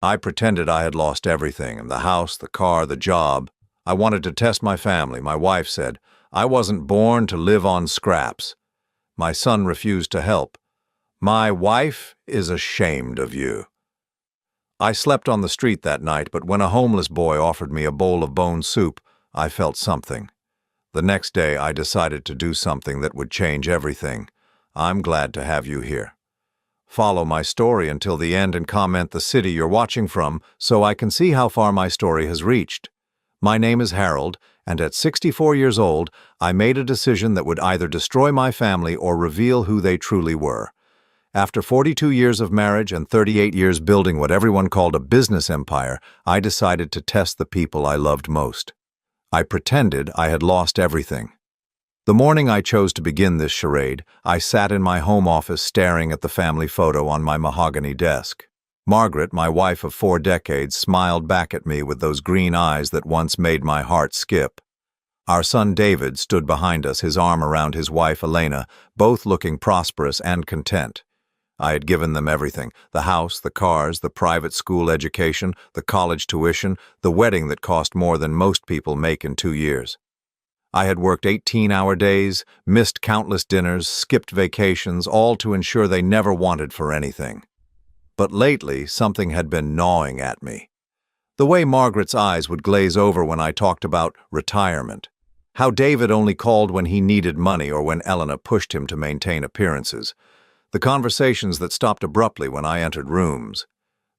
I pretended I had lost everything, the house, the car, the job. I wanted to test my family. My wife said, I wasn't born to live on scraps. My son refused to help. My wife is ashamed of you. I slept on the street that night, but when a homeless boy offered me a bowl of bone soup, I felt something. The next day, I decided to do something that would change everything. I'm glad to have you here. Follow my story until the end and comment the city you're watching from so I can see how far my story has reached. My name is Harold, and at 64 years old, I made a decision that would either destroy my family or reveal who they truly were. After 42 years of marriage and 38 years building what everyone called a business empire, I decided to test the people I loved most. I pretended I had lost everything. The morning I chose to begin this charade, I sat in my home office staring at the family photo on my mahogany desk. Margaret, my wife of 4 decades, smiled back at me with those green eyes that once made my heart skip. Our son David stood behind us, his arm around his wife Elena, both looking prosperous and content. I had given them everything: the house, the cars, the private school education, the college tuition, the wedding that cost more than most people make in 2 years. I had worked 18-hour days, missed countless dinners, skipped vacations, all to ensure they never wanted for anything. But lately, something had been gnawing at me. The way Margaret's eyes would glaze over when I talked about retirement. How David only called when he needed money or when Elena pushed him to maintain appearances. The conversations that stopped abruptly when I entered rooms.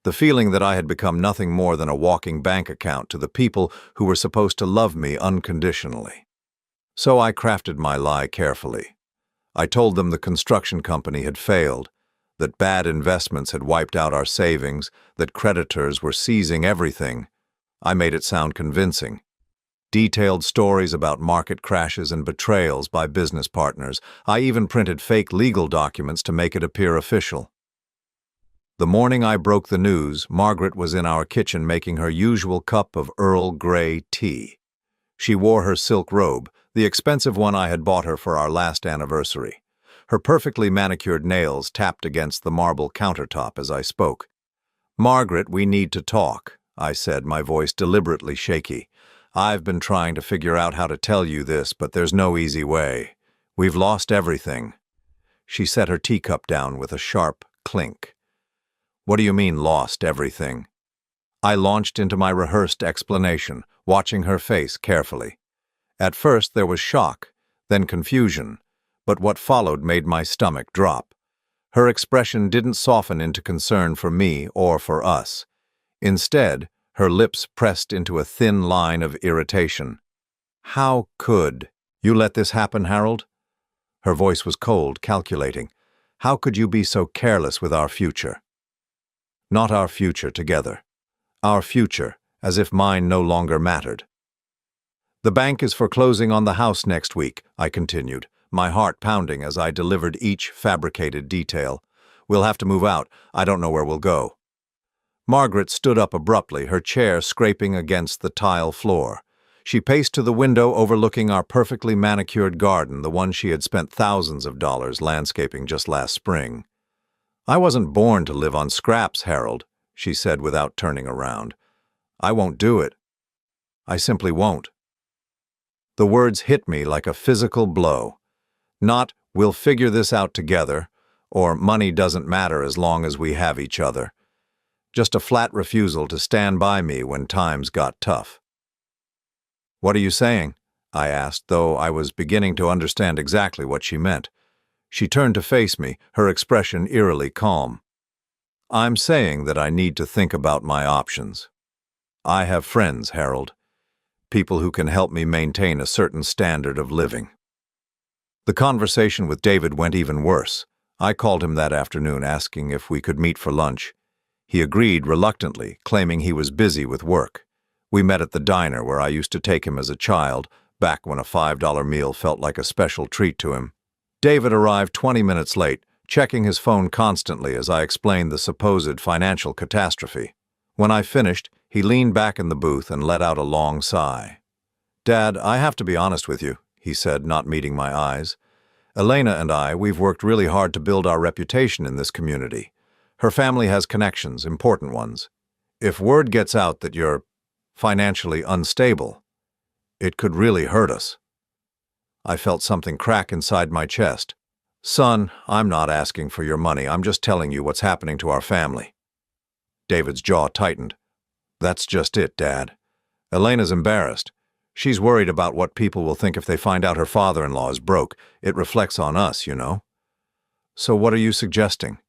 The feeling that I had become nothing more than a walking bank account to the people who were supposed to love me unconditionally. So I crafted my lie carefully. I told them the construction company had failed, that bad investments had wiped out our savings, that creditors were seizing everything. I made it sound convincing. Detailed stories about market crashes and betrayals by business partners. I even printed fake legal documents to make it appear official. The morning I broke the news, Margaret was in our kitchen making her usual cup of Earl Grey tea. She wore her silk robe, the expensive one I had bought her for our last anniversary. Her perfectly manicured nails tapped against the marble countertop as I spoke. "Margaret, we need to talk," I said, my voice deliberately shaky. "I've been trying to figure out how to tell you this, but there's no easy way. We've lost everything." She set her teacup down with a sharp clink. "What do you mean, lost everything?" I launched into my rehearsed explanation, watching her face carefully. At first there was shock, then confusion, but what followed made my stomach drop. Her expression didn't soften into concern for me or for us. Instead, her lips pressed into a thin line of irritation. "How could you let this happen, Harold?" Her voice was cold, calculating. "How could you be so careless with our future?" Not our future together. Our future, as if mine no longer mattered. "The bank is foreclosing on the house next week," I continued, my heart pounding as I delivered each fabricated detail. "We'll have to move out. I don't know where we'll go." Margaret stood up abruptly, her chair scraping against the tile floor. She paced to the window overlooking our perfectly manicured garden, the one she had spent thousands of dollars landscaping just last spring. "I wasn't born to live on scraps, Harold," she said without turning around. "I won't do it. I simply won't." The words hit me like a physical blow. Not, "We'll figure this out together," or "money doesn't matter as long as we have each other." Just a flat refusal to stand by me when times got tough. "What are you saying?" I asked, though I was beginning to understand exactly what she meant. She turned to face me, her expression eerily calm. "I'm saying that I need to think about my options. I have friends, Harold. People who can help me maintain a certain standard of living." The conversation with David went even worse. I called him that afternoon, asking if we could meet for lunch. He agreed reluctantly, claiming he was busy with work. We met at the diner where I used to take him as a child, back when a $5 meal felt like a special treat to him. David arrived 20 minutes late, checking his phone constantly as I explained the supposed financial catastrophe. When I finished, he leaned back in the booth and let out a long sigh. "Dad, I have to be honest with you," he said, not meeting my eyes. "Elena and we've worked really hard to build our reputation in this community. Her family has connections, important ones. If word gets out that you're financially unstable, it could really hurt us. I felt something crack inside my chest. Son, I'm not asking for your money. I'm just telling you what's happening to our family. David's jaw tightened. That's just it, Dad. Elena's embarrassed. She's worried about what people will think if they find out her father-in-law is broke. It reflects on us, you know. So what are you suggesting?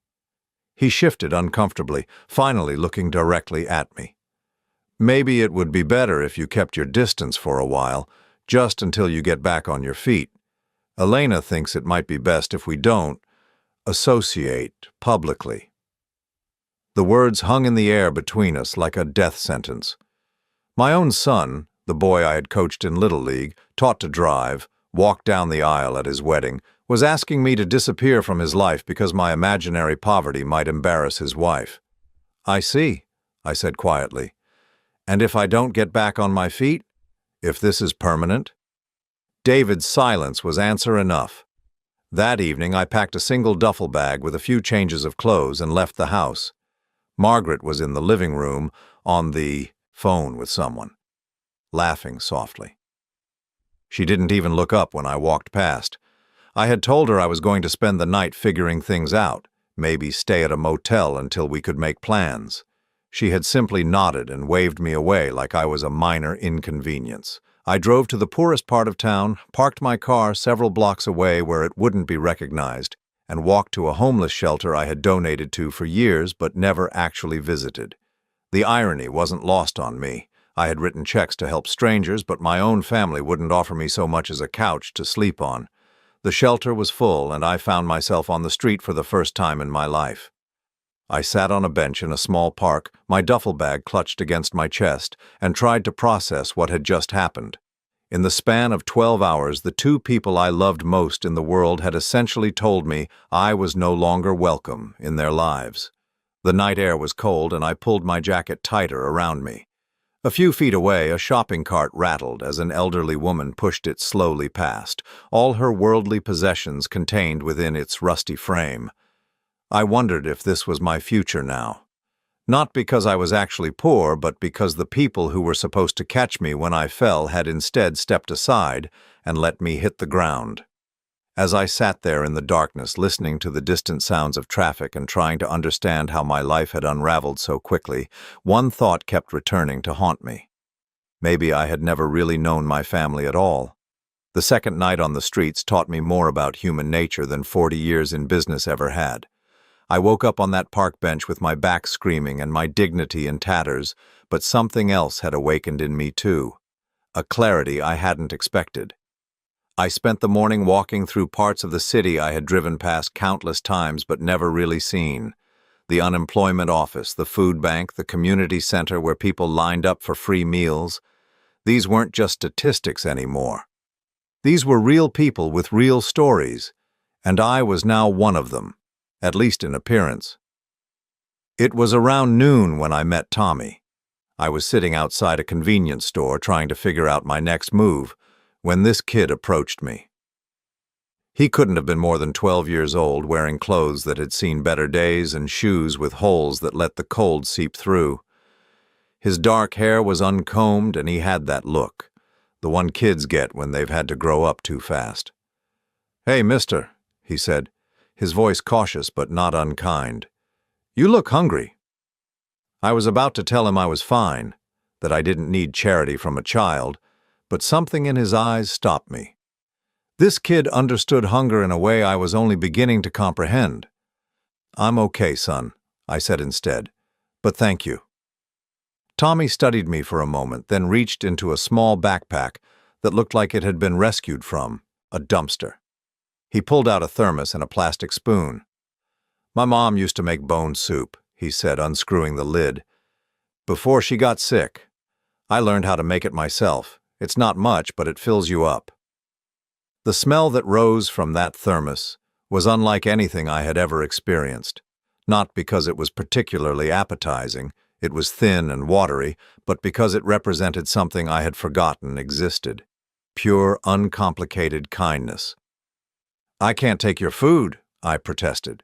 He shifted uncomfortably, finally looking directly at me. Maybe it would be better if you kept your distance for a while, just until you get back on your feet. Elena thinks it might be best if we don't associate publicly. The words hung in the air between us like a death sentence. My own son, the boy I had coached in Little League, taught to drive, walked down the aisle at his wedding, was asking me to disappear from his life because my imaginary poverty might embarrass his wife. I see, I said quietly. And if I don't get back on my feet? If this is permanent? David's silence was answer enough. That evening I packed a single duffel bag with a few changes of clothes and left the house. Margaret was in the living room on the phone with someone, laughing softly. She didn't even look up when I walked past. I had told her I was going to spend the night figuring things out, maybe stay at a motel until we could make plans. She had simply nodded and waved me away like I was a minor inconvenience. I drove to the poorest part of town, parked my car several blocks away where it wouldn't be recognized, and walked to a homeless shelter I had donated to for years but never actually visited. The irony wasn't lost on me. I had written checks to help strangers, but my own family wouldn't offer me so much as a couch to sleep on. The shelter was full, and I found myself on the street for the first time in my life. I sat on a bench in a small park, my duffel bag clutched against my chest, and tried to process what had just happened. In the span of 12 hours, the two people I loved most in the world had essentially told me I was no longer welcome in their lives. The night air was cold, and I pulled my jacket tighter around me. A few feet away, a shopping cart rattled as an elderly woman pushed it slowly past, all her worldly possessions contained within its rusty frame. I wondered if this was my future now. Not because I was actually poor, but because the people who were supposed to catch me when I fell had instead stepped aside and let me hit the ground. As I sat there in the darkness, listening to the distant sounds of traffic and trying to understand how my life had unraveled so quickly, one thought kept returning to haunt me. Maybe I had never really known my family at all. The second night on the streets taught me more about human nature than 40 years in business ever had. I woke up on that park bench with my back screaming and my dignity in tatters, but something else had awakened in me too. A clarity I hadn't expected. I spent the morning walking through parts of the city I had driven past countless times but never really seen. The unemployment office, the food bank, the community center where people lined up for free meals. These weren't just statistics anymore. These were real people with real stories, and I was now one of them, at least in appearance. It was around noon when I met Tommy. I was sitting outside a convenience store trying to figure out my next move when this kid approached me. He couldn't have been more than 12 years old, wearing clothes that had seen better days and shoes with holes that let the cold seep through. His dark hair was uncombed and he had that look, the one kids get when they've had to grow up too fast. "Hey, mister," he said, his voice cautious but not unkind. "You look hungry." I was about to tell him I was fine, that I didn't need charity from a child, but something in his eyes stopped me. This kid understood hunger in a way I was only beginning to comprehend. "I'm okay, son," I said instead, "but thank you." Tommy studied me for a moment, then reached into a small backpack that looked like it had been rescued from a dumpster. He pulled out a thermos and a plastic spoon. "My mom used to make bone soup," he said, unscrewing the lid. "Before she got sick. I learned how to make it myself. It's not much, but it fills you up." The smell that rose from that thermos was unlike anything I had ever experienced. Not because it was particularly appetizing, it was thin and watery, but because it represented something I had forgotten existed. Pure, uncomplicated kindness. "I can't take your food," I protested.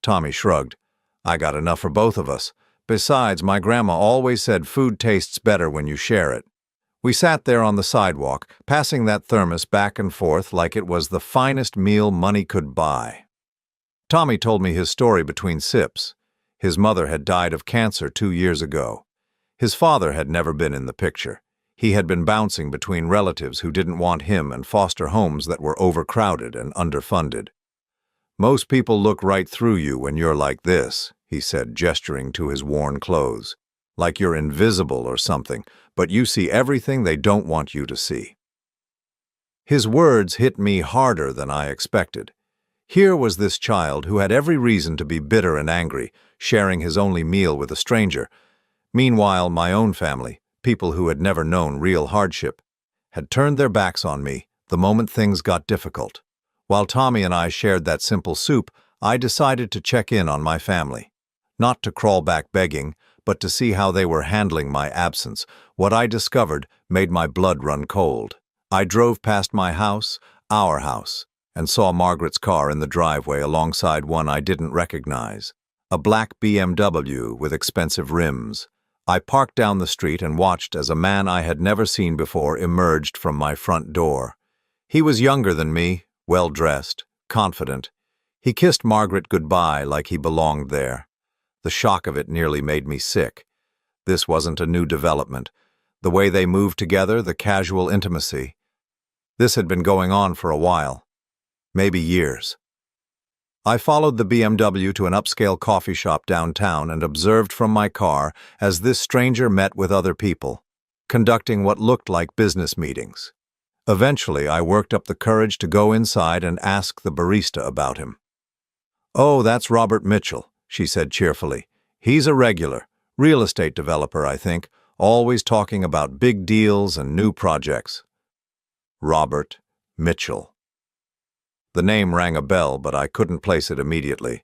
Tommy shrugged. "I got enough for both of us, Besides, my grandma always said food tastes better when you share it. We sat there on the sidewalk, passing that thermos back and forth like it was the finest meal money could buy. Tommy told me his story between sips. His mother had died of cancer 2 years ago. His father had never been in the picture. He had been bouncing between relatives who didn't want him and foster homes that were overcrowded and underfunded. "Most people look right through you when you're like this," he said, gesturing to his worn clothes. "Like you're invisible or something, but you see everything they don't want you to see." His words hit me harder than I expected. Here was this child who had every reason to be bitter and angry, sharing his only meal with a stranger. Meanwhile, my own family, people who had never known real hardship, had turned their backs on me the moment things got difficult. While Tommy and I shared that simple soup, I decided to check in on my family. Not to crawl back begging, but to see how they were handling my absence. What I discovered made my blood run cold. I drove past my house, our house, and saw Margaret's car in the driveway alongside one I didn't recognize. A black BMW with expensive rims. I parked down the street and watched as a man I had never seen before emerged from my front door. He was younger than me, well-dressed, confident. He kissed Margaret goodbye like he belonged there. The shock of it nearly made me sick. This wasn't a new development. The way they moved together, the casual intimacy. This had been going on for a while. Maybe years. I followed the BMW to an upscale coffee shop downtown and observed from my car as this stranger met with other people, conducting what looked like business meetings. Eventually, I worked up the courage to go inside and ask the barista about him. "Oh, that's Robert Mitchell," she said cheerfully. "He's a regular, real estate developer, I think, always talking about big deals and new projects." Robert Mitchell. The name rang a bell, but I couldn't place it immediately.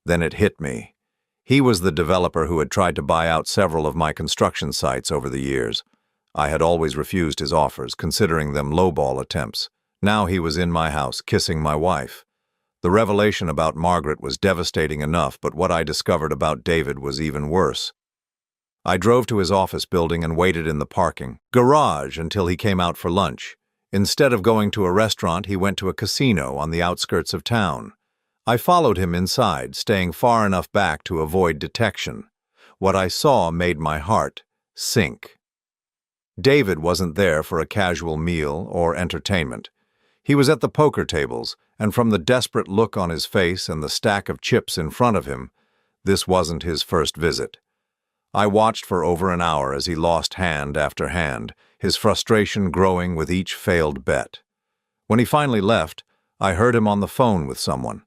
Then it hit me. He was the developer who had tried to buy out several of my construction sites over the years. I had always refused his offers, considering them lowball attempts. Now he was in my house, kissing my wife. The revelation about Margaret was devastating enough, but what I discovered about David was even worse. I drove to his office building and waited in the parking garage until he came out for lunch. Instead of going to a restaurant, he went to a casino on the outskirts of town. I followed him inside, staying far enough back to avoid detection. What I saw made my heart sink. David wasn't there for a casual meal or entertainment. He was at the poker tables, and from the desperate look on his face and the stack of chips in front of him, this wasn't his first visit. I watched for over an hour as he lost hand after hand, his frustration growing with each failed bet. When he finally left, I heard him on the phone with someone.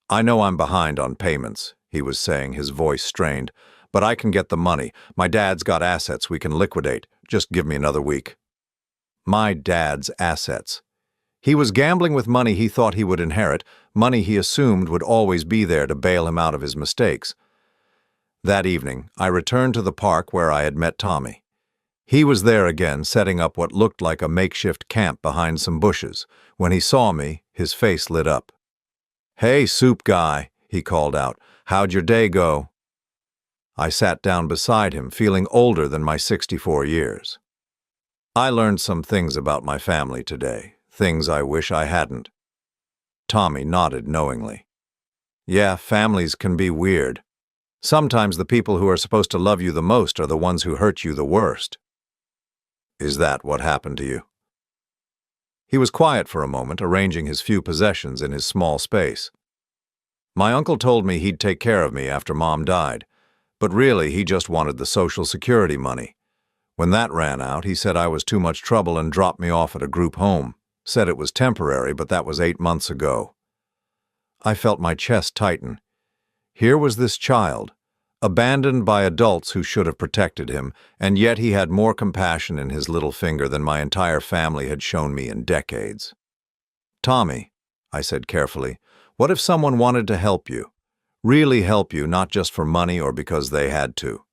"I know I'm behind on payments," he was saying, his voice strained, "but I can get the money. My dad's got assets we can liquidate. Just give me another week." My dad's assets. He was gambling with money he thought he would inherit, money he assumed would always be there to bail him out of his mistakes. That evening, I returned to the park where I had met Tommy. He was there again, setting up what looked like a makeshift camp behind some bushes. When he saw me, his face lit up. "Hey, soup guy," he called out. "How'd your day go?" I sat down beside him, feeling older than my 64 years. "I learned some things about my family today, things I wish I hadn't." Tommy nodded knowingly. "Yeah, families can be weird. Sometimes the people who are supposed to love you the most are the ones who hurt you the worst." "Is that what happened to you?" He was quiet for a moment, arranging his few possessions in his small space. "My uncle told me he'd take care of me after Mom died, but really he just wanted the Social Security money. When that ran out, he said I was too much trouble and dropped me off at a group home. Said it was temporary, but that was 8 months ago." I felt my chest tighten. Here was this child, abandoned by adults who should have protected him, and yet he had more compassion in his little finger than my entire family had shown me in decades. "Tommy," I said carefully, "what if someone wanted to help you? Really help you, not just for money or because they had to?"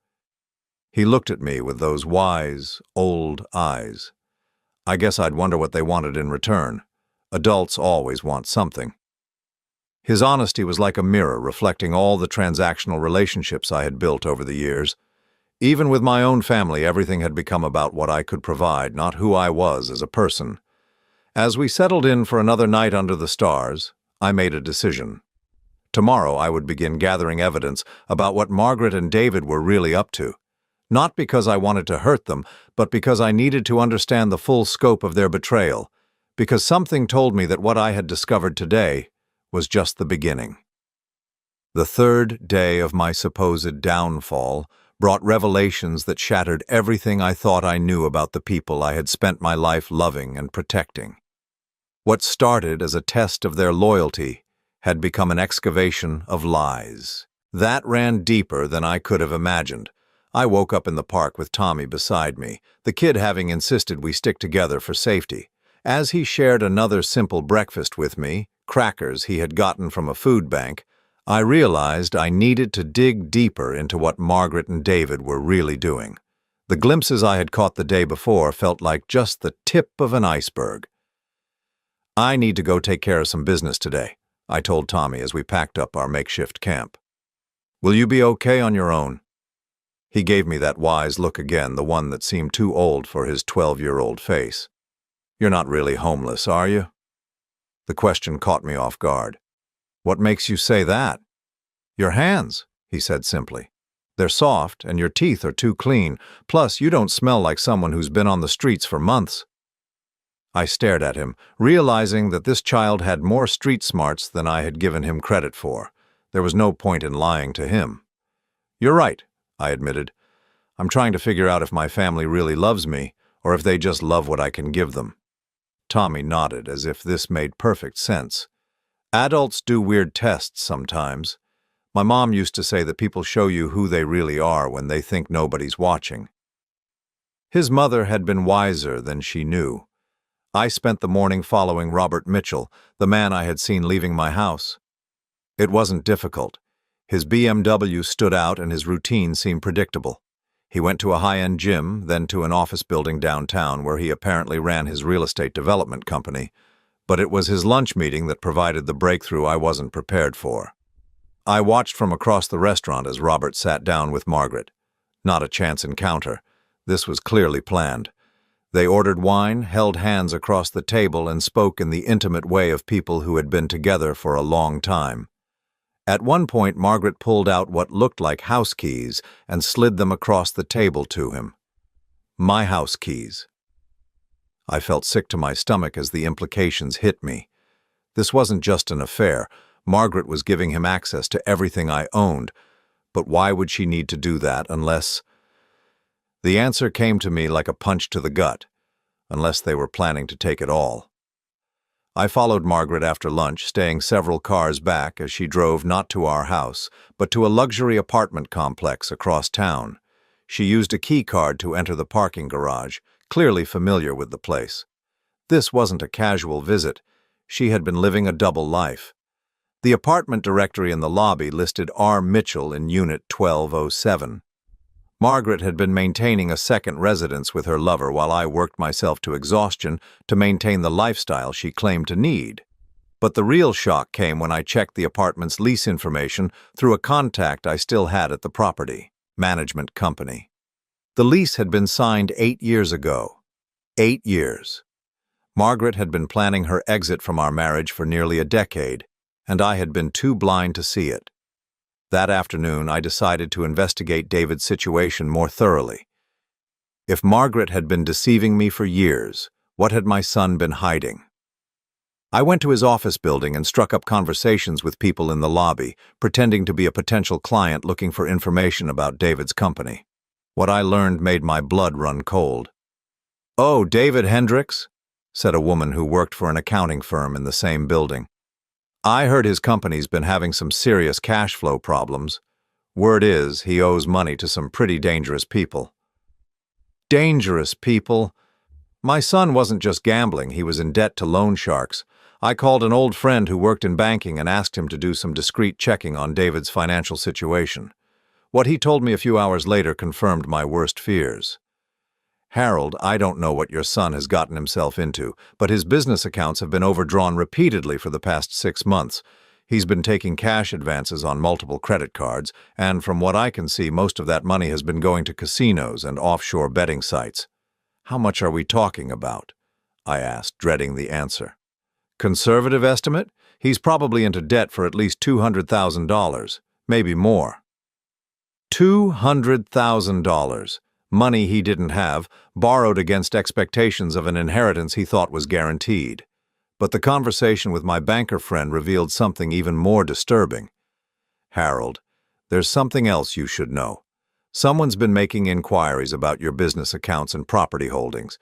He looked at me with those wise, old eyes. I guess I'd wonder what they wanted in return. Adults always want something. His honesty was like a mirror reflecting all the transactional relationships I had built over the years. Even with my own family, everything had become about what I could provide, not who I was as a person. As we settled in for another night under the stars, I made a decision. Tomorrow I would begin gathering evidence about what Margaret and David were really up to. Not because I wanted to hurt them, but because I needed to understand the full scope of their betrayal, because something told me that what I had discovered today was just the beginning. The third day of my supposed downfall brought revelations that shattered everything I thought I knew about the people I had spent my life loving and protecting. What started as a test of their loyalty had become an excavation of lies. That ran deeper than I could have imagined. I woke up in the park with Tommy beside me, the kid having insisted we stick together for safety. As he shared another simple breakfast with me, crackers he had gotten from a food bank, I realized I needed to dig deeper into what Margaret and David were really doing. The glimpses I had caught the day before felt like just the tip of an iceberg. "I need to go take care of some business today," I told Tommy as we packed up our makeshift camp. "Will you be okay on your own?" He gave me that wise look again, the one that seemed too old for his 12-year-old face. "You're not really homeless, are you?" The question caught me off guard. "What makes you say that?" "Your hands," he said simply. "They're soft, and your teeth are too clean. Plus, you don't smell like someone who's been on the streets for months." I stared at him, realizing that this child had more street smarts than I had given him credit for. There was no point in lying to him. "You're right," I admitted. "I'm trying to figure out if my family really loves me, or if they just love what I can give them." Tommy nodded, as if this made perfect sense. "Adults do weird tests sometimes. My mom used to say that people show you who they really are when they think nobody's watching." His mother had been wiser than she knew. I spent the morning following Robert Mitchell, the man I had seen leaving my house. It wasn't difficult. His BMW stood out and his routine seemed predictable. He went to a high-end gym, then to an office building downtown where he apparently ran his real estate development company. But it was his lunch meeting that provided the breakthrough I wasn't prepared for. I watched from across the restaurant as Robert sat down with Margaret. Not a chance encounter. This was clearly planned. They ordered wine, held hands across the table, and spoke in the intimate way of people who had been together for a long time. At one point, Margaret pulled out what looked like house keys and slid them across the table to him. My house keys. I felt sick to my stomach as the implications hit me. This wasn't just an affair. Margaret was giving him access to everything I owned. But why would she need to do that unless... The answer came to me like a punch to the gut, unless they were planning to take it all. I followed Margaret after lunch, staying several cars back as she drove not to our house, but to a luxury apartment complex across town. She used a key card to enter the parking garage, clearly familiar with the place. This wasn't a casual visit. She had been living a double life. The apartment directory in the lobby listed R. Mitchell in Unit 1207. Margaret had been maintaining a second residence with her lover while I worked myself to exhaustion to maintain the lifestyle she claimed to need. But the real shock came when I checked the apartment's lease information through a contact I still had at the property management company. The lease had been signed 8 years ago. 8 years. Margaret had been planning her exit from our marriage for nearly a decade, and I had been too blind to see it. That afternoon, I decided to investigate David's situation more thoroughly. If Margaret had been deceiving me for years, what had my son been hiding? I went to his office building and struck up conversations with people in the lobby, pretending to be a potential client looking for information about David's company. What I learned made my blood run cold. "Oh, David Hendricks," said a woman who worked for an accounting firm in the same building. "I heard his company's been having some serious cash flow problems. Word is, he owes money to some pretty dangerous people." Dangerous people? My son wasn't just gambling, he was in debt to loan sharks. I called an old friend who worked in banking and asked him to do some discreet checking on David's financial situation. What he told me a few hours later confirmed my worst fears. "Harold, I don't know what your son has gotten himself into, but his business accounts have been overdrawn repeatedly for the past 6 months. He's been taking cash advances on multiple credit cards, and from what I can see, most of that money has been going to casinos and offshore betting sites. How much are we talking about? I asked, dreading the answer. Conservative estimate? He's probably into debt for at least $200,000, maybe more. $200,000. Money he didn't have, borrowed against expectations of an inheritance he thought was guaranteed. But the conversation with my banker friend revealed something even more disturbing. Harold, there's something else you should know. Someone's been making inquiries about your business accounts and property holdings.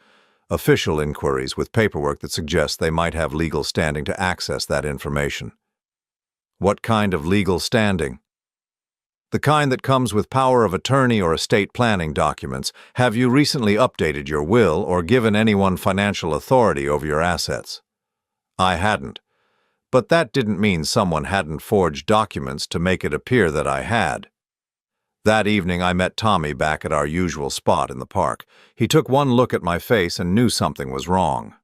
Official inquiries with paperwork that suggests they might have legal standing to access that information. What kind of legal standing? The kind that comes with power of attorney or estate planning documents. Have you recently updated your will or given anyone financial authority over your assets? I hadn't. But that didn't mean someone hadn't forged documents to make it appear that I had. That evening I met Tommy back at our usual spot in the park. He took one look at my face and knew something was wrong.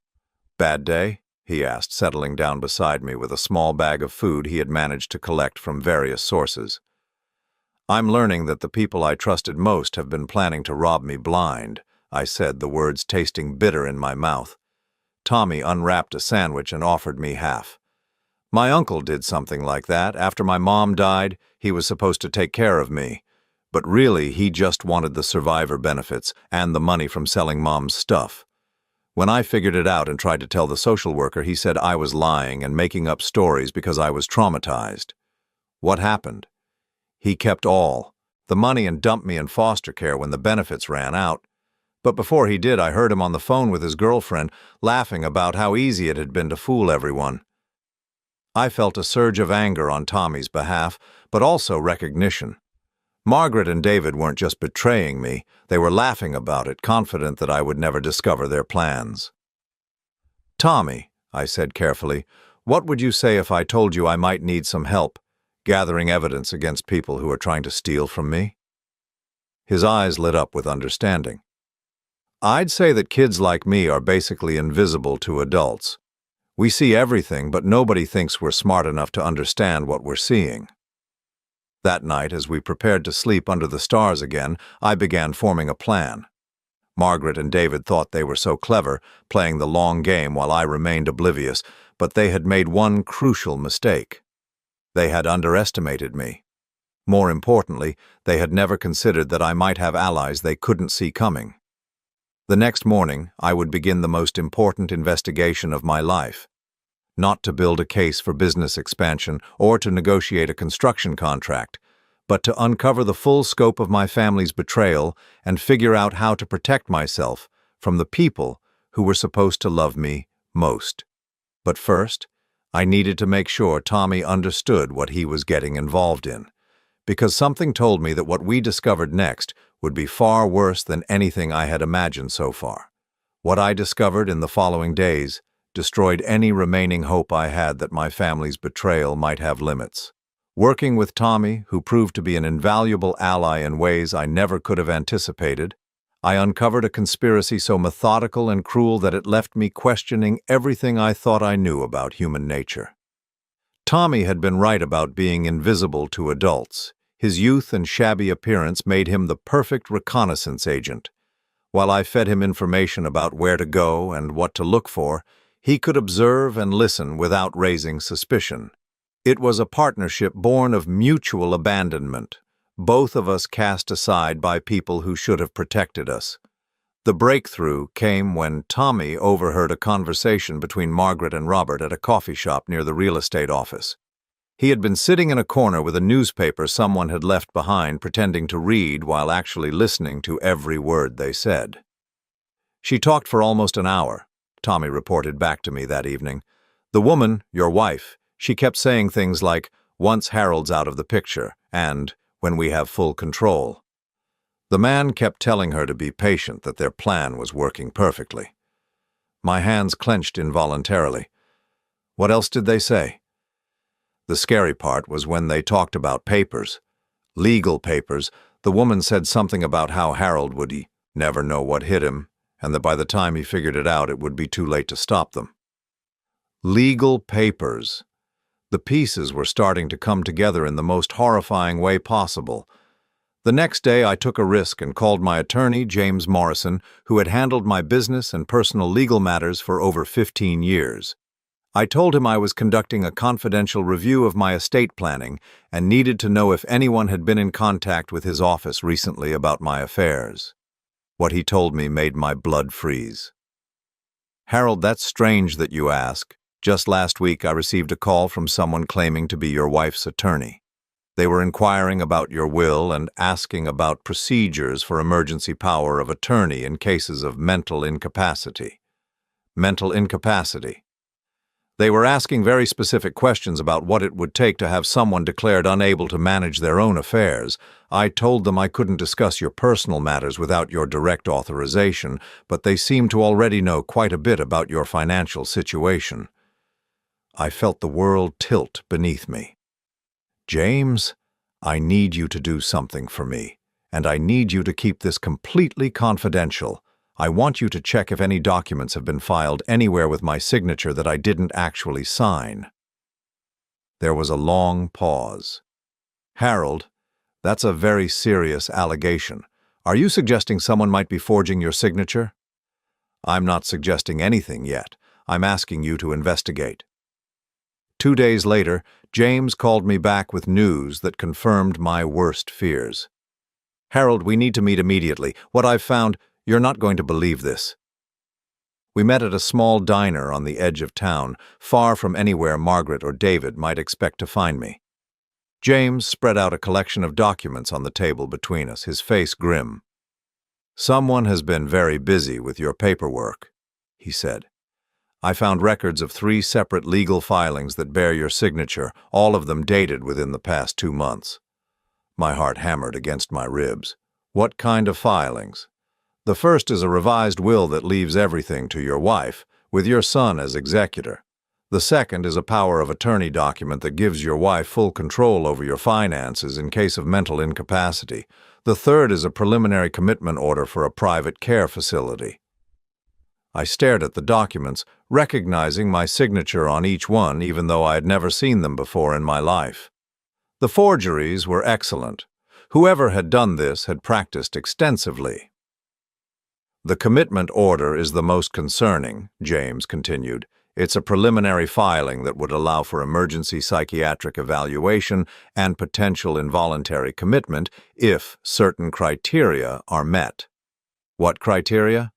Bad day? He asked, settling down beside me with a small bag of food he had managed to collect from various sources. I'm learning that the people I trusted most have been planning to rob me blind, I said, the words tasting bitter in my mouth. Tommy unwrapped a sandwich and offered me half. My uncle did something like that. After my mom died, he was supposed to take care of me. But really, he just wanted the survivor benefits and the money from selling Mom's stuff. When I figured it out and tried to tell the social worker, he said I was lying and making up stories because I was traumatized. What happened? He kept all the money and dumped me in foster care when the benefits ran out. But before he did, I heard him on the phone with his girlfriend, laughing about how easy it had been to fool everyone. I felt a surge of anger on Tommy's behalf, but also recognition. Margaret and David weren't just betraying me, they were laughing about it, confident that I would never discover their plans. Tommy, I said carefully, what would you say if I told you I might need some help gathering evidence against people who are trying to steal from me? His eyes lit up with understanding. I'd say that kids like me are basically invisible to adults. We see everything, but nobody thinks we're smart enough to understand what we're seeing. That night, as we prepared to sleep under the stars again, I began forming a plan. Margaret and David thought they were so clever, playing the long game while I remained oblivious, but they had made one crucial mistake. They had underestimated me. More importantly, they had never considered that I might have allies they couldn't see coming. The next morning, I would begin the most important investigation of my life. Not to build a case for business expansion or to negotiate a construction contract, but to uncover the full scope of my family's betrayal and figure out how to protect myself from the people who were supposed to love me most. But first, I needed to make sure Tommy understood what he was getting involved in, because something told me that what we discovered next would be far worse than anything I had imagined so far. What I discovered in the following days destroyed any remaining hope I had that my family's betrayal might have limits. Working with Tommy, who proved to be an invaluable ally in ways I never could have anticipated, I uncovered a conspiracy so methodical and cruel that it left me questioning everything I thought I knew about human nature. Tommy had been right about being invisible to adults. His youth and shabby appearance made him the perfect reconnaissance agent. While I fed him information about where to go and what to look for, he could observe and listen without raising suspicion. It was a partnership born of mutual abandonment, both of us cast aside by people who should have protected us. The breakthrough came when Tommy overheard a conversation between Margaret and Robert at a coffee shop near the real estate office. He had been sitting in a corner with a newspaper someone had left behind, pretending to read while actually listening to every word they said. She talked for almost an hour, Tommy reported back to me that evening. The woman, your wife, she kept saying things like, "Once Harold's out of the picture," and "when we have full control." The man kept telling her to be patient, that their plan was working perfectly. My hands clenched involuntarily. What else did they say? The scary part was when they talked about papers. Legal papers. The woman said something about how Harold would never know what hit him, and that by the time he figured it out, it would be too late to stop them. Legal papers. The pieces were starting to come together in the most horrifying way possible. The next day, I took a risk and called my attorney, James Morrison, who had handled my business and personal legal matters for over 15 years. I told him I was conducting a confidential review of my estate planning and needed to know if anyone had been in contact with his office recently about my affairs. What he told me made my blood freeze. "Harold, that's strange that you ask. Just last week, I received a call from someone claiming to be your wife's attorney. They were inquiring about your will and asking about procedures for emergency power of attorney in cases of mental incapacity." Mental incapacity. They were asking very specific questions about what it would take to have someone declared unable to manage their own affairs. I told them I couldn't discuss your personal matters without your direct authorization, but they seemed to already know quite a bit about your financial situation. I felt the world tilt beneath me. "James, I need you to do something for me, and I need you to keep this completely confidential. I want you to check if any documents have been filed anywhere with my signature that I didn't actually sign." There was a long pause. "Harold, that's a very serious allegation. Are you suggesting someone might be forging your signature?" "I'm not suggesting anything yet. I'm asking you to investigate." 2 days later, James called me back with news that confirmed my worst fears. "Harold, we need to meet immediately. What I've found, you're not going to believe this." We met at a small diner on the edge of town, far from anywhere Margaret or David might expect to find me. James spread out a collection of documents on the table between us, his face grim. "Someone has been very busy with your paperwork," he said. "I found records of 3 separate legal filings that bear your signature, all of them dated within the past 2 months. My heart hammered against my ribs. "What kind of filings?" "The first is a revised will that leaves everything to your wife, with your son as executor. The second is a power of attorney document that gives your wife full control over your finances in case of mental incapacity. The third is a preliminary commitment order for a private care facility." I stared at the documents, recognizing my signature on each one even though I had never seen them before in my life. The forgeries were excellent. Whoever had done this had practiced extensively. "The commitment order is the most concerning," James continued. "It's a preliminary filing that would allow for emergency psychiatric evaluation and potential involuntary commitment if certain criteria are met." "What criteria?"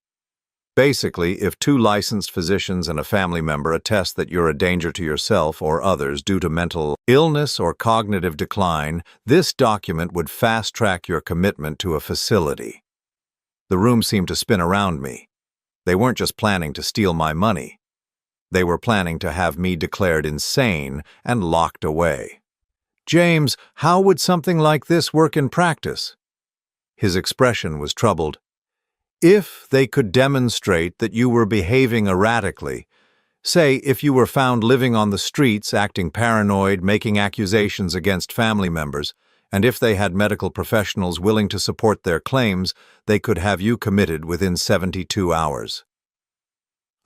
"Basically, if 2 licensed physicians and a family member attest that you're a danger to yourself or others due to mental illness or cognitive decline, this document would fast-track your commitment to a facility." The room seemed to spin around me. They weren't just planning to steal my money. They were planning to have me declared insane and locked away. "James, how would something like this work in practice?" His expression was troubled. "If they could demonstrate that you were behaving erratically, say if you were found living on the streets, acting paranoid, making accusations against family members, and if they had medical professionals willing to support their claims, they could have you committed within 72 hours.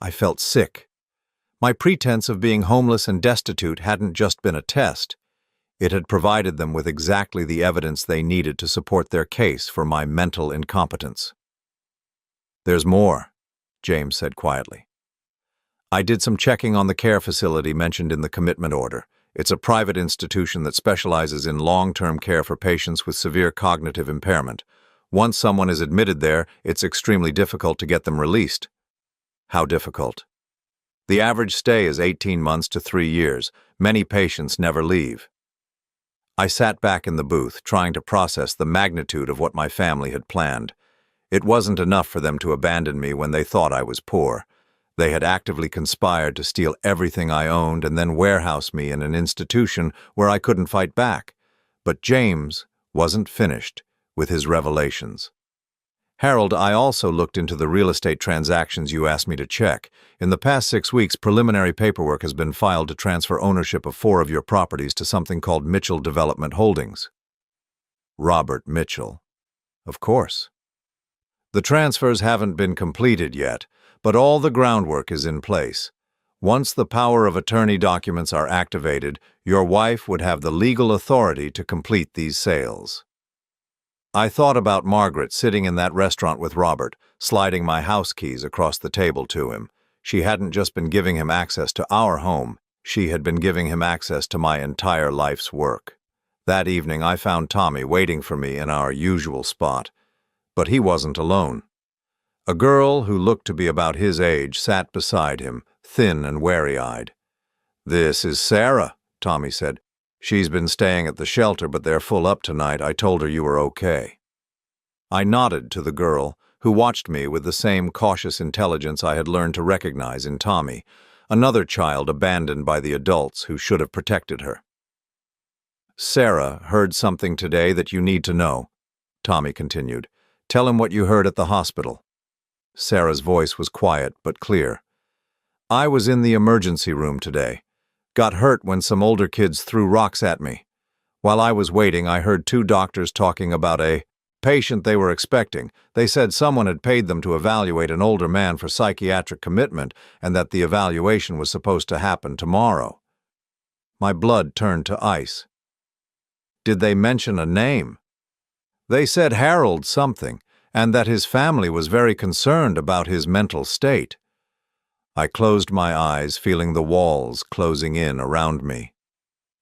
I felt sick. My pretense of being homeless and destitute hadn't just been a test. It had provided them with exactly the evidence they needed to support their case for my mental incompetence. "There's more," James said quietly. "I did some checking on the care facility mentioned in the commitment order. It's a private institution that specializes in long-term care for patients with severe cognitive impairment. Once someone is admitted there, it's extremely difficult to get them released." "How difficult?" "The average stay is 18 months to 3 years. Many patients never leave." I sat back in the booth, trying to process the magnitude of what my family had planned. It wasn't enough for them to abandon me when they thought I was poor. They had actively conspired to steal everything I owned and then warehouse me in an institution where I couldn't fight back. But James wasn't finished with his revelations. "Harold, I also looked into the real estate transactions you asked me to check. In the past 6 weeks, preliminary paperwork has been filed to transfer ownership of 4 of your properties to something called Mitchell Development Holdings." Robert Mitchell. Of course. "The transfers haven't been completed yet, but all the groundwork is in place. Once the power of attorney documents are activated, your wife would have the legal authority to complete these sales. I thought about Margaret sitting in that restaurant with Robert, sliding my house keys across the table to him. She hadn't just been giving him access to our home, she had been giving him access to my entire life's work. That evening I found Tommy waiting for me in our usual spot. But he wasn't alone. A girl who looked to be about his age sat beside him, thin and wary-eyed. "This is Sarah," Tommy said. "She's been staying at the shelter, but they're full up tonight. I told her you were okay." I nodded to the girl, who watched me with the same cautious intelligence I had learned to recognize in Tommy, another child abandoned by the adults who should have protected her. "Sarah heard something today that you need to know," Tommy continued. "Tell him what you heard at the hospital." Sarah's voice was quiet but clear. "I was in the emergency room today. Got hurt when some older kids threw rocks at me. While I was waiting, I heard two doctors talking about a patient they were expecting. They said someone had paid them to evaluate an older man for psychiatric commitment and that the evaluation was supposed to happen tomorrow." My blood turned to ice. "Did they mention a name?" "They said Harold something, and that his family was very concerned about his mental state." I closed my eyes, feeling the walls closing in around me.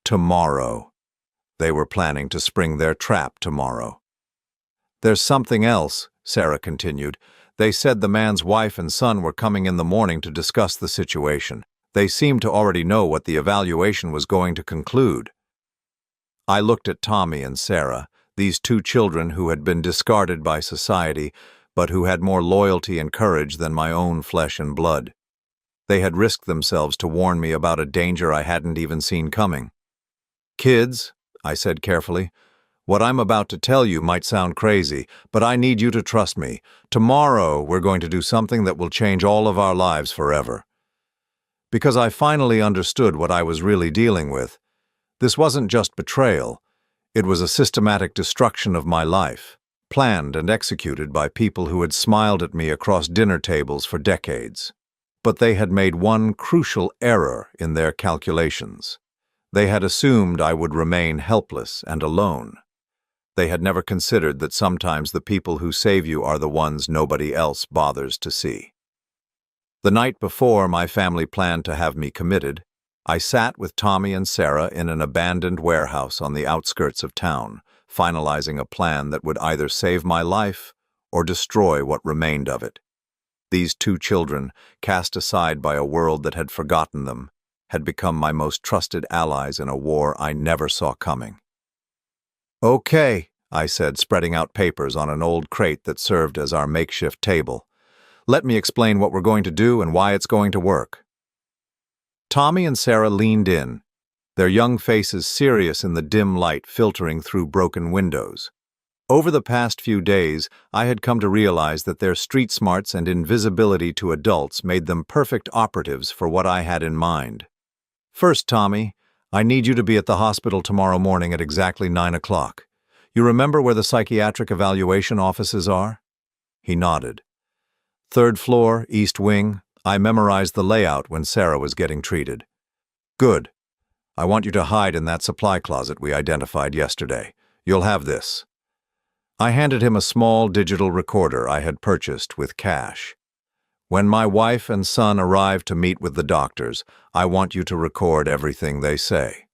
Tomorrow. They were planning to spring their trap tomorrow. "There's something else," Sarah continued. "They said the man's wife and son were coming in the morning to discuss the situation. They seemed to already know what the evaluation was going to conclude." I looked at Tommy and Sarah, these two children who had been discarded by society, but who had more loyalty and courage than my own flesh and blood. They had risked themselves to warn me about a danger I hadn't even seen coming. "Kids," I said carefully, "what I'm about to tell you might sound crazy, but I need you to trust me. Tomorrow we're going to do something that will change all of our lives forever." Because I finally understood what I was really dealing with. This wasn't just betrayal. It was a systematic destruction of my life, planned and executed by people who had smiled at me across dinner tables for decades. But they had made one crucial error in their calculations. They had assumed I would remain helpless and alone. They had never considered that sometimes the people who save you are the ones nobody else bothers to see. The night before my family planned to have me committed, I sat with Tommy and Sarah in an abandoned warehouse on the outskirts of town, finalizing a plan that would either save my life or destroy what remained of it. These two children, cast aside by a world that had forgotten them, had become my most trusted allies in a war I never saw coming. "Okay," I said, spreading out papers on an old crate that served as our makeshift table. "Let me explain what we're going to do and why it's going to work." Tommy and Sarah leaned in, their young faces serious in the dim light filtering through broken windows. Over the past few days, I had come to realize that their street smarts and invisibility to adults made them perfect operatives for what I had in mind. "First, Tommy, I need you to be at the hospital tomorrow morning at exactly 9 o'clock. You remember where the psychiatric evaluation offices are?" He nodded. "Third floor, east wing. I memorized the layout when Sarah was getting treated." "Good. I want you to hide in that supply closet we identified yesterday. You'll have this." I handed him a small digital recorder I had purchased with cash. "When my wife and son arrive to meet with the doctors, I want you to record everything they say."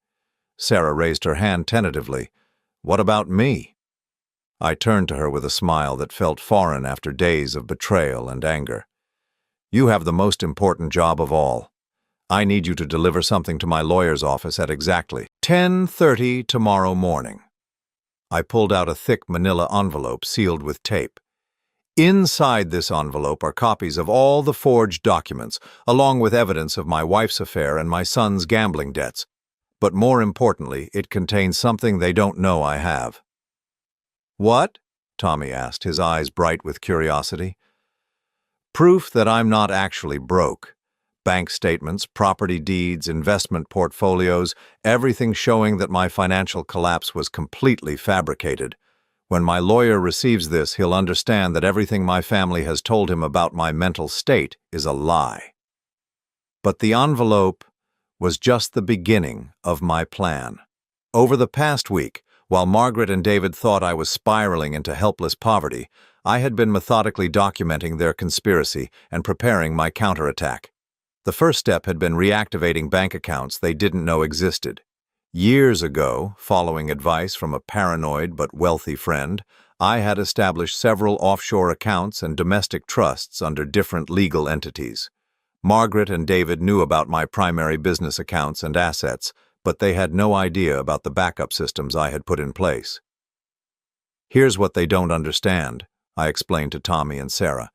Sarah raised her hand tentatively. "What about me?" I turned to her with a smile that felt foreign after days of betrayal and anger. "You have the most important job of all. I need you to deliver something to my lawyer's office at exactly 10:30 tomorrow morning." I pulled out a thick manila envelope sealed with tape. Inside this envelope are copies of all the forged documents, along with evidence of my wife's affair and my son's gambling debts. But more importantly, it contains something they don't know I have. "What?" Tommy asked, his eyes bright with curiosity. "Proof that I'm not actually broke. Bank statements, property deeds, investment portfolios, everything showing that my financial collapse was completely fabricated. When my lawyer receives this, he'll understand that everything my family has told him about my mental state is a lie." But the envelope was just the beginning of my plan. Over the past week, while Margaret and David thought I was spiraling into helpless poverty, I had been methodically documenting their conspiracy and preparing my counterattack. The first step had been reactivating bank accounts they didn't know existed. Years ago, following advice from a paranoid but wealthy friend, I had established several offshore accounts and domestic trusts under different legal entities. Margaret and David knew about my primary business accounts and assets, but they had no idea about the backup systems I had put in place. "Here's what they don't understand," I explained to Tommy and Sarah.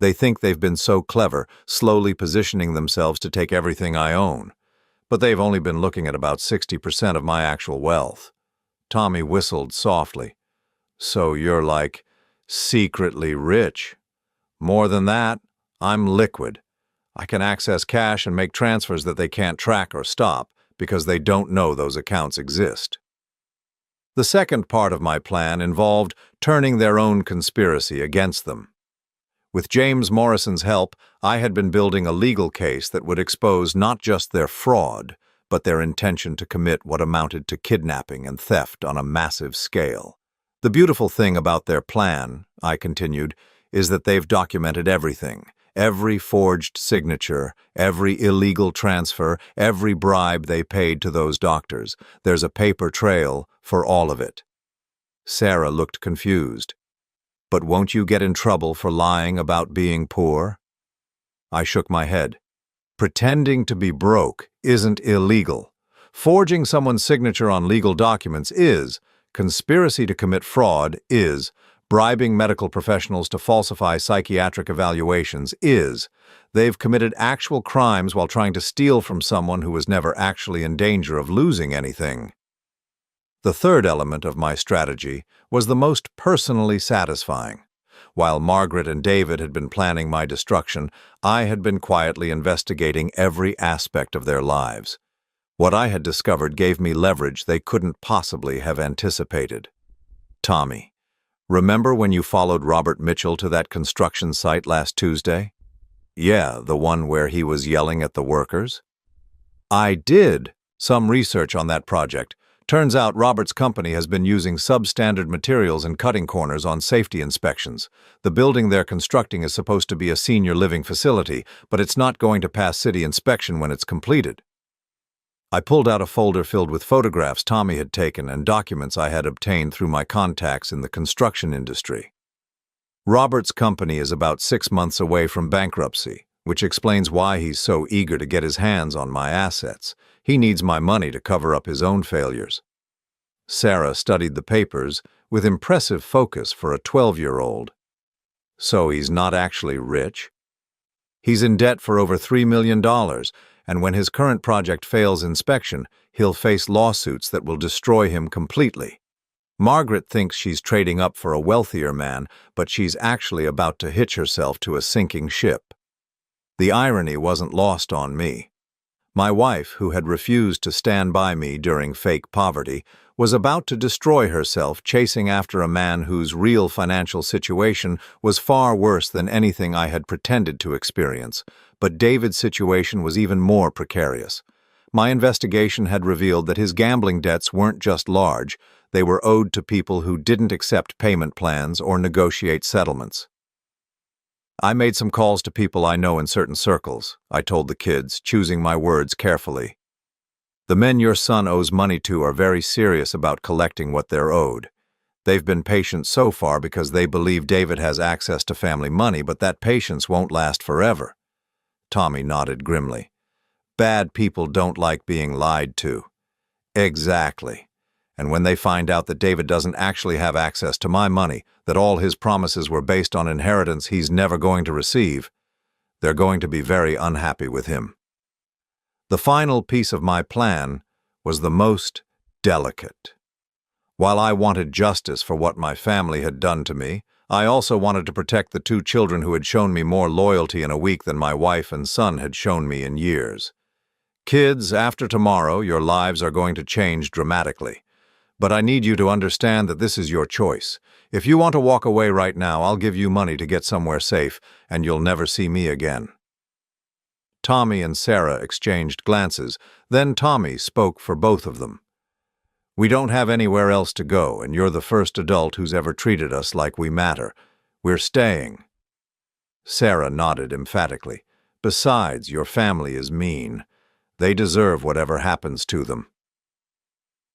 "They think they've been so clever, slowly positioning themselves to take everything I own. But they've only been looking at about 60% of my actual wealth." Tommy whistled softly. "So you're like, secretly rich. More than that, I'm liquid. I can access cash and make transfers that they can't track or stop because they don't know those accounts exist." The second part of my plan involved turning their own conspiracy against them. With James Morrison's help, I had been building a legal case that would expose not just their fraud, but their intention to commit what amounted to kidnapping and theft on a massive scale. "The beautiful thing about their plan," I continued, "is that they've documented everything. Every forged signature, every illegal transfer, every bribe they paid to those doctors. There's a paper trail for all of it." Sarah looked confused. "But won't you get in trouble for lying about being poor?" I shook my head. "Pretending to be broke isn't illegal. Forging someone's signature on legal documents is. Conspiracy to commit fraud is. Bribing medical professionals to falsify psychiatric evaluations is. They've committed actual crimes while trying to steal from someone who was never actually in danger of losing anything." The third element of my strategy was the most personally satisfying. While Margaret and David had been planning my destruction, I had been quietly investigating every aspect of their lives. What I had discovered gave me leverage they couldn't possibly have anticipated. "Tommy, remember when you followed Robert Mitchell to that construction site last Tuesday?" "Yeah, the one where he was yelling at the workers?" "I did some research on that project. Turns out Robert's company has been using substandard materials and cutting corners on safety inspections. The building they're constructing is supposed to be a senior living facility, but it's not going to pass city inspection when it's completed." I pulled out a folder filled with photographs Tommy had taken and documents I had obtained through my contacts in the construction industry. "Robert's company is about 6 months away from bankruptcy, which explains why he's so eager to get his hands on my assets. He needs my money to cover up his own failures." Sarah studied the papers with impressive focus for a 12-year-old. "So he's not actually rich?" "He's in debt for over $3 million, and when his current project fails inspection, he'll face lawsuits that will destroy him completely. Margaret thinks she's trading up for a wealthier man, but she's actually about to hitch herself to a sinking ship." The irony wasn't lost on me. My wife, who had refused to stand by me during fake poverty, was about to destroy herself chasing after a man whose real financial situation was far worse than anything I had pretended to experience. But David's situation was even more precarious. My investigation had revealed that his gambling debts weren't just large, they were owed to people who didn't accept payment plans or negotiate settlements. "I made some calls to people I know in certain circles," I told the kids, choosing my words carefully. "The men your son owes money to are very serious about collecting what they're owed. They've been patient so far because they believe David has access to family money, but that patience won't last forever." Tommy nodded grimly. "Bad people don't like being lied to." "Exactly. And when they find out that David doesn't actually have access to my money, that all his promises were based on inheritance he's never going to receive, they're going to be very unhappy with him." The final piece of my plan was the most delicate. While I wanted justice for what my family had done to me, I also wanted to protect the 2 children who had shown me more loyalty in a week than my wife and son had shown me in years. "Kids, after tomorrow, your lives are going to change dramatically. But I need you to understand that this is your choice. If you want to walk away right now, I'll give you money to get somewhere safe, and you'll never see me again." Tommy and Sarah exchanged glances. Then Tommy spoke for both of them. "We don't have anywhere else to go, and you're the first adult who's ever treated us like we matter. We're staying." Sarah nodded emphatically. "Besides, your family is mean. They deserve whatever happens to them."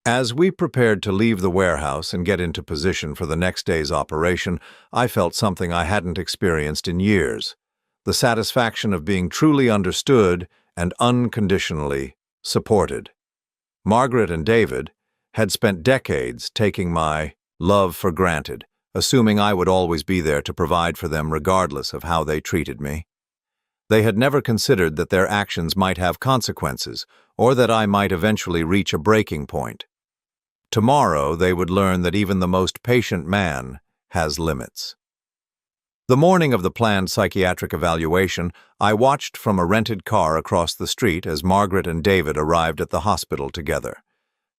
As we prepared to leave the warehouse and get into position for the next day's operation, I felt something I hadn't experienced in years: the satisfaction of being truly understood and unconditionally supported. Margaret and David had spent decades taking my love for granted, assuming I would always be there to provide for them regardless of how they treated me. They had never considered that their actions might have consequences, or that I might eventually reach a breaking point. Tomorrow they would learn that even the most patient man has limits. The morning of the planned psychiatric evaluation, I watched from a rented car across the street as Margaret and David arrived at the hospital together.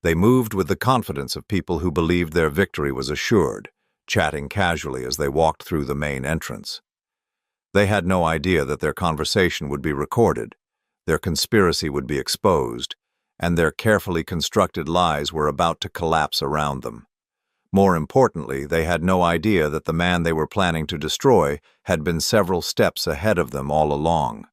They moved with the confidence of people who believed their victory was assured, chatting casually as they walked through the main entrance. They had no idea that their conversation would be recorded, their conspiracy would be exposed, and their carefully constructed lies were about to collapse around them. More importantly, they had no idea that the man they were planning to destroy had been several steps ahead of them all along.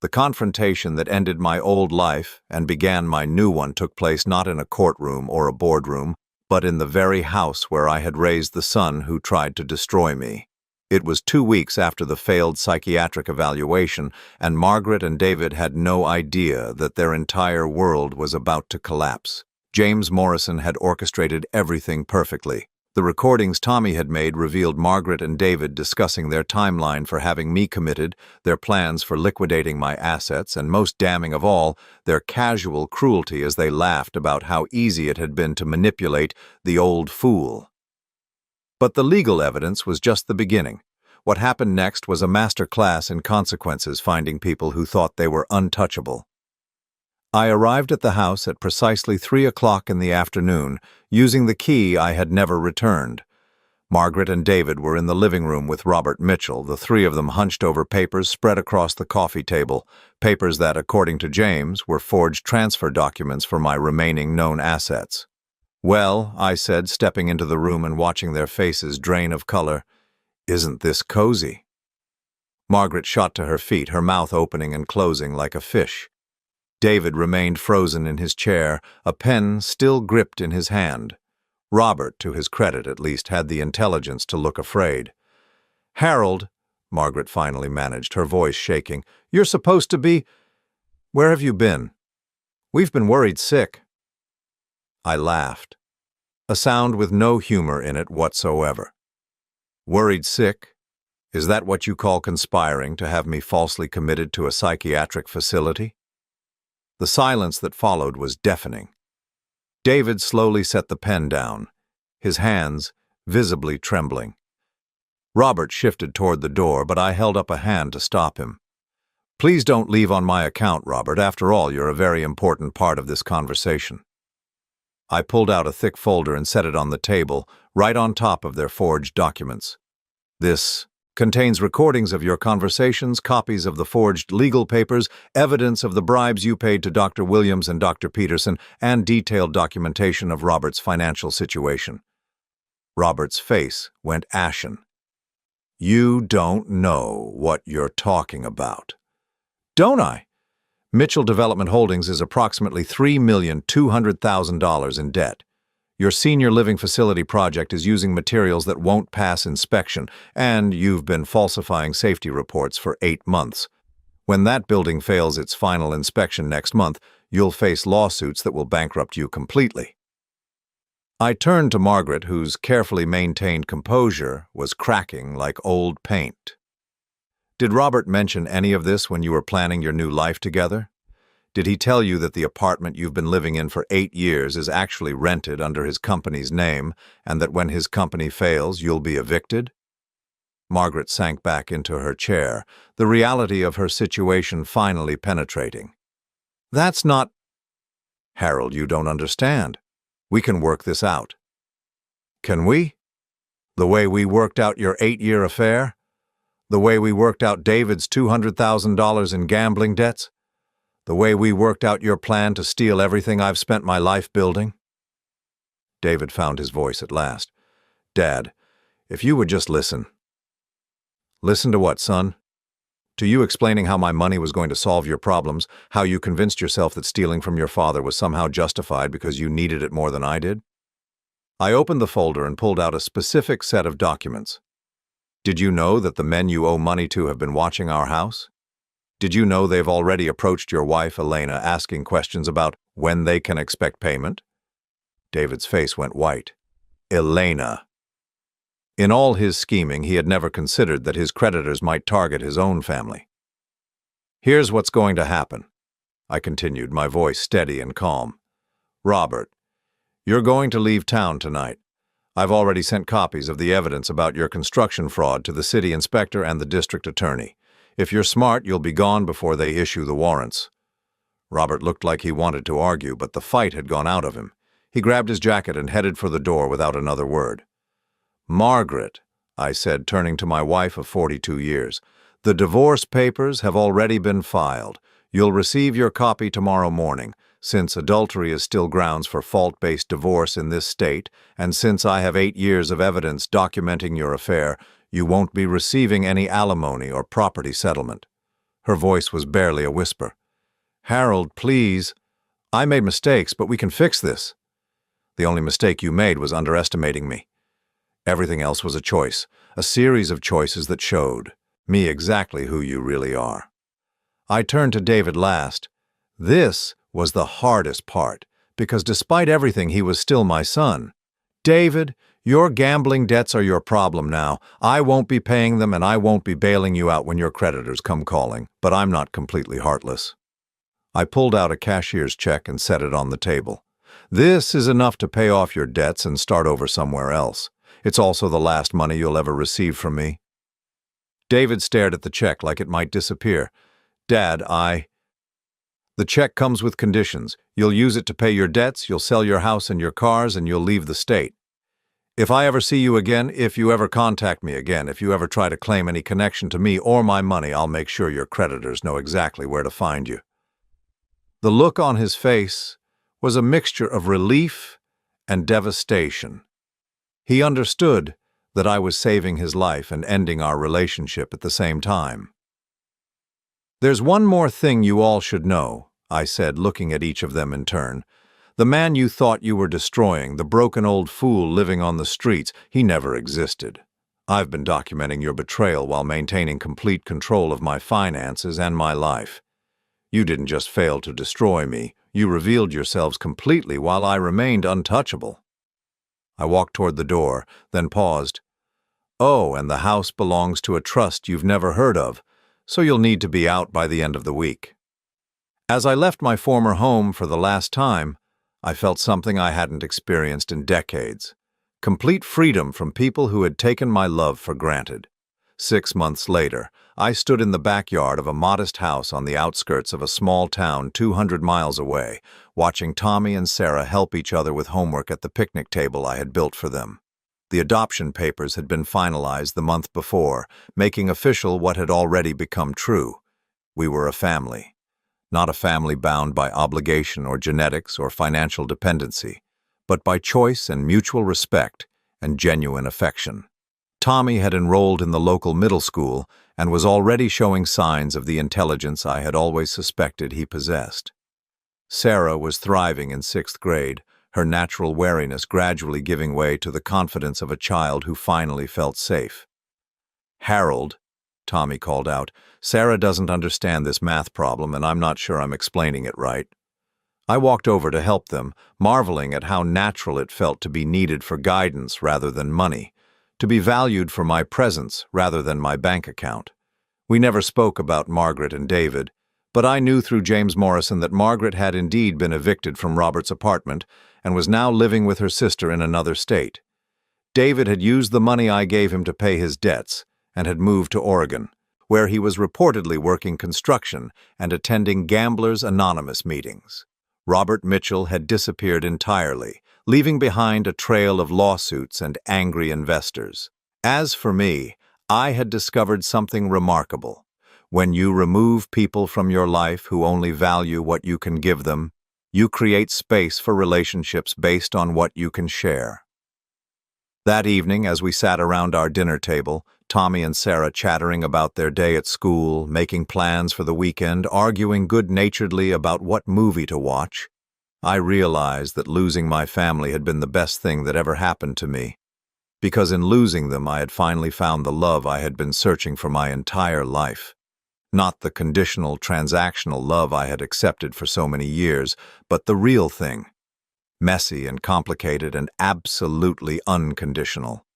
The confrontation that ended my old life and began my new one took place not in a courtroom or a boardroom, but in the very house where I had raised the son who tried to destroy me. It was 2 weeks after the failed psychiatric evaluation, and Margaret and David had no idea that their entire world was about to collapse. James Morrison had orchestrated everything perfectly. The recordings Tommy had made revealed Margaret and David discussing their timeline for having me committed, their plans for liquidating my assets, and most damning of all, their casual cruelty as they laughed about how easy it had been to manipulate the old fool. But the legal evidence was just the beginning. What happened next was a master class in consequences, finding people who thought they were untouchable. I arrived at the house at precisely 3 o'clock in the afternoon, using the key I had never returned. Margaret and David were in the living room with Robert Mitchell, the three of them hunched over papers spread across the coffee table, papers that, according to James, were forged transfer documents for my remaining known assets. "Well," I said, stepping into the room and watching their faces drain of color, "isn't this cozy?" Margaret shot to her feet, her mouth opening and closing like a fish. David remained frozen in his chair, a pen still gripped in his hand. Robert, to his credit at least, had the intelligence to look afraid. "Harold," Margaret finally managed, her voice shaking, "you're supposed to be... Where have you been? We've been worried sick." I laughed, a sound with no humor in it whatsoever. "Worried sick? Is that what you call conspiring to have me falsely committed to a psychiatric facility?" The silence that followed was deafening. David slowly set the pen down, his hands visibly trembling. Robert shifted toward the door, but I held up a hand to stop him. "Please don't leave on my account, Robert. After all, you're a very important part of this conversation." I pulled out a thick folder and set it on the table, right on top of their forged documents. "This contains recordings of your conversations, copies of the forged legal papers, evidence of the bribes you paid to Dr. Williams and Dr. Peterson, and detailed documentation of Robert's financial situation." Robert's face went ashen. "You don't know what you're talking about." "Don't I? Mitchell Development Holdings is approximately $3,200,000 in debt. Your senior living facility project is using materials that won't pass inspection, and you've been falsifying safety reports for 8 months. When that building fails its final inspection next month, you'll face lawsuits that will bankrupt you completely." I turned to Margaret, whose carefully maintained composure was cracking like old paint. "Did Robert mention any of this when you were planning your new life together? Did he tell you that the apartment you've been living in for 8 years is actually rented under his company's name, and that when his company fails, you'll be evicted?" Margaret sank back into her chair, the reality of her situation finally penetrating. "That's not—" "Harold, you don't understand. We can work this out." "Can we? The way we worked out your 8-year affair? The way we worked out David's $200,000 in gambling debts? The way we worked out your plan to steal everything I've spent my life building?" David found his voice at last. "Dad, if you would just listen." "Listen to what, son?" "To you explaining how my money was going to solve your problems, how you convinced yourself that stealing from your father was somehow justified because you needed it more than I did." I opened the folder and pulled out a specific set of documents. "Did you know that the men you owe money to have been watching our house? Did you know they've already approached your wife, Elena, asking questions about when they can expect payment?" David's face went white. Elena. In all his scheming, he had never considered that his creditors might target his own family. "Here's what's going to happen," I continued, my voice steady and calm. "Robert, you're going to leave town tonight. I've already sent copies of the evidence about your construction fraud to the city inspector and the district attorney. If you're smart, you'll be gone before they issue the warrants." Robert looked like he wanted to argue, but the fight had gone out of him. He grabbed his jacket and headed for the door without another word. "Margaret," I said, turning to my wife of 42 years, "the divorce papers have already been filed. You'll receive your copy tomorrow morning. Since adultery is still grounds for fault-based divorce in this state, and since I have 8 years of evidence documenting your affair, you won't be receiving any alimony or property settlement." Her voice was barely a whisper. "Harold, please. I made mistakes, but we can fix this." "The only mistake you made was underestimating me." "Everything else was a choice, a series of choices that showed me exactly who you really are." I turned to David last. This was the hardest part, because despite everything, he was still my son. "David, your gambling debts are your problem now. I won't be paying them, and I won't be bailing you out when your creditors come calling, but I'm not completely heartless." I pulled out a cashier's check and set it on the table. "This is enough to pay off your debts and start over somewhere else. It's also the last money you'll ever receive from me." David stared at the check like it might disappear. "Dad, The check comes with conditions. You'll use it to pay your debts, you'll sell your house and your cars, and you'll leave the state. If I ever see you again, if you ever contact me again, if you ever try to claim any connection to me or my money, I'll make sure your creditors know exactly where to find you." The look on his face was a mixture of relief and devastation. He understood that I was saving his life and ending our relationship at the same time. "There's one more thing you all should know," I said, looking at each of them in turn. "The man you thought you were destroying, the broken old fool living on the streets, he never existed. I've been documenting your betrayal while maintaining complete control of my finances and my life. You didn't just fail to destroy me, you revealed yourselves completely while I remained untouchable." I walked toward the door, then paused. "Oh, and the house belongs to a trust you've never heard of, so you'll need to be out by the end of the week." As I left my former home for the last time, I felt something I hadn't experienced in decades. Complete freedom from people who had taken my love for granted. 6 months later, I stood in the backyard of a modest house on the outskirts of a small town 200 miles away, watching Tommy and Sarah help each other with homework at the picnic table I had built for them. The adoption papers had been finalized the month before, making official what had already become true. We were a family. Not a family bound by obligation or genetics or financial dependency, but by choice and mutual respect and genuine affection. Tommy had enrolled in the local middle school and was already showing signs of the intelligence I had always suspected he possessed. Sarah was thriving in 6th grade, her natural wariness gradually giving way to the confidence of a child who finally felt safe. "Harold," Tommy called out, "Sarah doesn't understand this math problem, and I'm not sure I'm explaining it right." I walked over to help them, marveling at how natural it felt to be needed for guidance rather than money, to be valued for my presence rather than my bank account. We never spoke about Margaret and David, but I knew through James Morrison that Margaret had indeed been evicted from Robert's apartment and was now living with her sister in another state. David had used the money I gave him to pay his debts and had moved to Oregon, where he was reportedly working construction and attending Gamblers Anonymous meetings. Robert Mitchell had disappeared entirely, leaving behind a trail of lawsuits and angry investors. As for me, I had discovered something remarkable. When you remove people from your life who only value what you can give them, you create space for relationships based on what you can share. That evening, as we sat around our dinner table, Tommy and Sarah chattering about their day at school, making plans for the weekend, arguing good-naturedly about what movie to watch, I realized that losing my family had been the best thing that ever happened to me. Because in losing them, I had finally found the love I had been searching for my entire life. Not the conditional, transactional love I had accepted for so many years, but the real thing. Messy and complicated and absolutely unconditional.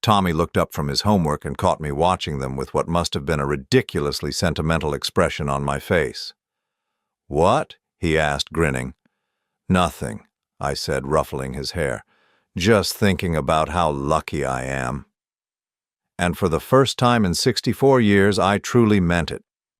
Tommy looked up from his homework and caught me watching them with what must have been a ridiculously sentimental expression on my face. "What?" he asked, grinning. "Nothing," I said, ruffling his hair. "Just thinking about how lucky I am." And for the first time in 64 years, I truly meant it.